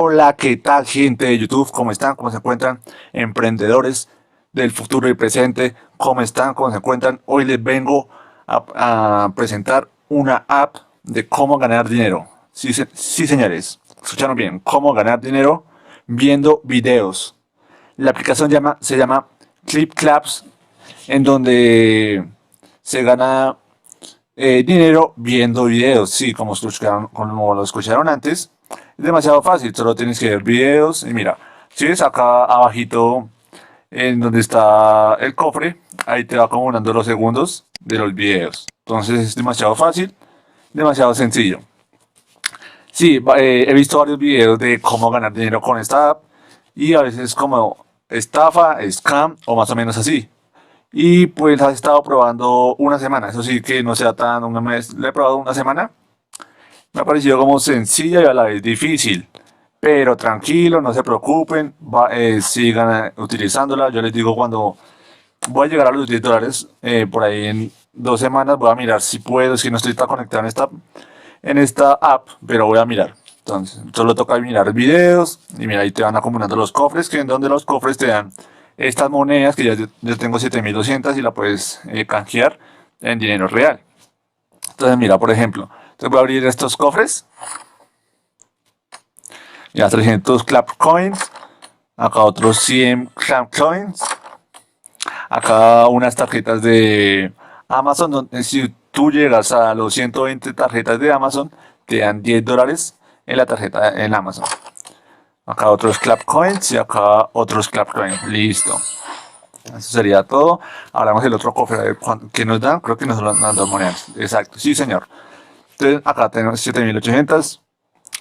Hola, ¿qué tal, gente de YouTube? ¿Cómo están? ¿Cómo se encuentran? Emprendedores del futuro y presente, ¿cómo están? ¿Cómo se encuentran? Hoy les vengo a presentar una app de cómo ganar dinero. Sí, sí, señores, escucharon bien, cómo ganar dinero viendo videos. La aplicación se llama Clip Claps, en donde se gana dinero viendo videos. Sí, como lo escucharon antes, es demasiado fácil. Solo tienes que ver videos. Y mira, si ves acá abajito, en donde está el cofre, ahí te va acumulando los segundos de los videos. Entonces es demasiado fácil, demasiado sencillo. Sí, he visto varios videos de cómo ganar dinero con esta app. Y a veces como estafa, scam o más o menos así. Y pues has estado probando una semana. Eso sí que no sea tan un mes. Le he probado una semana. Me ha parecido como sencilla y a la vez difícil. Pero tranquilo, no se preocupen. Sigan utilizándola. Yo les digo cuando voy a llegar a los $10. Por ahí en 2 semanas voy a mirar si puedo. Si no estoy tan conectado en esta app. Pero voy a mirar. Entonces, solo toca mirar videos. Y mira, ahí te van acumulando los cofres. Que en donde los cofres te dan estas monedas. Que ya tengo 7200 y la puedes canjear en dinero real. Entonces, mira, por ejemplo, te voy a abrir estos cofres. Ya 300 clap coins. Acá otros 100 clap coins. Acá unas tarjetas de Amazon. Si tú llegas a los 120 tarjetas de Amazon, te dan $10 en la tarjeta en Amazon. Acá otros clap coins y acá otros clap coins. Listo. Eso sería todo. Hablamos del otro cofre. A ver qué nos dan. Creo que nos dan 2 monedas. Exacto. Sí, señor. Entonces, acá tenemos 7800.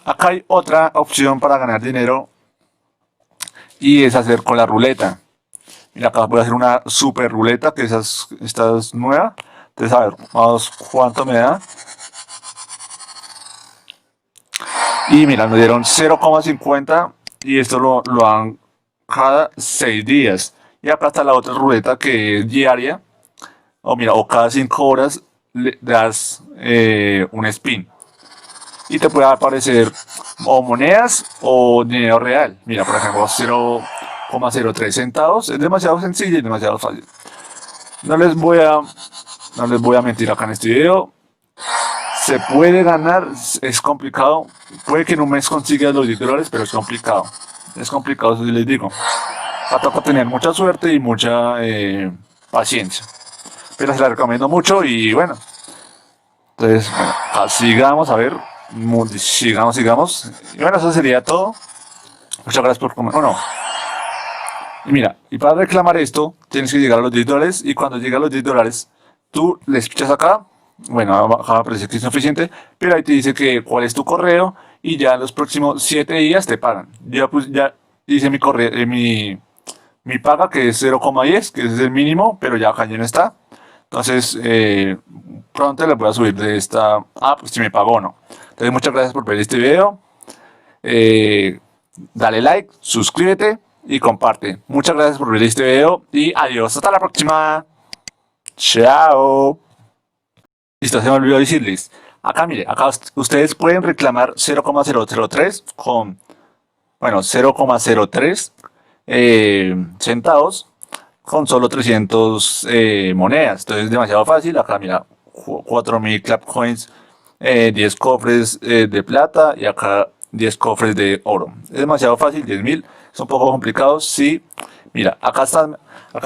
Acá hay otra opción para ganar dinero y es hacer con la ruleta. Mira, acá voy a hacer una super ruleta, que esta es nueva. Entonces, a ver, vamos, ¿cuánto me da? Y mira, me dieron 0,50 y esto lo dan cada 6 días. Y acá está la otra ruleta que es diaria, o mira, o cada 5 horas le das un spin. Y te puede aparecer o monedas o dinero real. Mira, por ejemplo, 0,03 centavos. Es demasiado sencillo y demasiado fácil. No les voy a, no les voy a mentir acá en este video. Se puede ganar, es complicado. Puede que en un mes consigas los $10, pero es complicado. Es complicado, eso sí les digo. Va a tocar tener mucha suerte y mucha paciencia. Pero se la recomiendo mucho y bueno. Entonces, bueno, sigamos a ver. Sigamos. Y bueno, eso sería todo. Muchas gracias por comer. Bueno, y mira, y para reclamar esto, tienes que llegar a los $10. Y cuando llegue a los $10, tú les pichas acá. Bueno, acá parece que es suficiente. Pero ahí te dice que cuál es tu correo. Y ya en los próximos 7 días te pagan. Ya hice mi correo, mi paga, que es 0,10, que es el mínimo. Pero ya acá ya no está. Entonces, pronto les voy a subir de esta app si me pagó o no. Entonces, muchas gracias por ver este video. Eh, Dale like, suscríbete y comparte. Muchas gracias por ver este video y adiós. Hasta la próxima. Chao. Listo, se me olvidó decirles. Acá, mire, acá ustedes pueden reclamar 0,003 con, bueno, 0,03 centavos con solo 300 monedas. Entonces es demasiado fácil. Acá mira, 4000 clap coins, 10 cofres de plata y acá 10 cofres de oro. Es demasiado fácil, 10.000. Es un poco complicado, sí. Mira, acá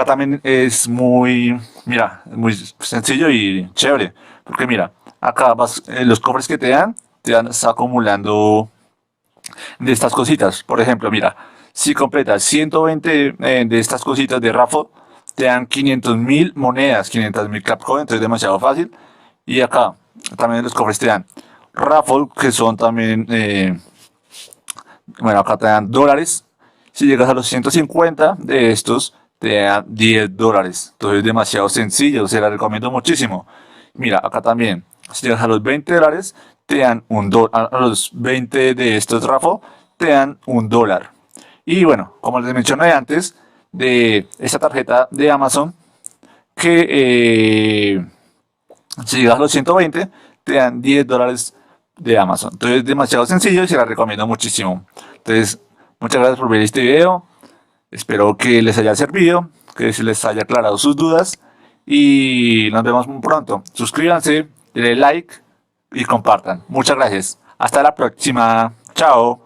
también es mira, muy sencillo y chévere. Porque mira, acá los cofres que te dan, está acumulando de estas cositas. Por ejemplo, mira, si completas 120 de estas cositas de raffle, te dan 500.000 monedas, 500.000 Capcoin, entonces es demasiado fácil. Y acá también los cofres te dan raffle, que son también, bueno, acá te dan dólares. Si llegas a los 150 de estos, te dan $10. Entonces es demasiado sencillo, se la recomiendo muchísimo. Mira, acá también, si llegas a los $20, te dan $1. A los 20 de estos raffle, te dan $1. Y bueno, como les mencioné antes, de esta tarjeta de Amazon, que si llegas a los 120, te dan $10 de Amazon. Entonces es demasiado sencillo y se la recomiendo muchísimo. Entonces, muchas gracias por ver este video. Espero que les haya servido, que se les haya aclarado sus dudas y nos vemos muy pronto. Suscríbanse, denle like y compartan. Muchas gracias. Hasta la próxima. Chao.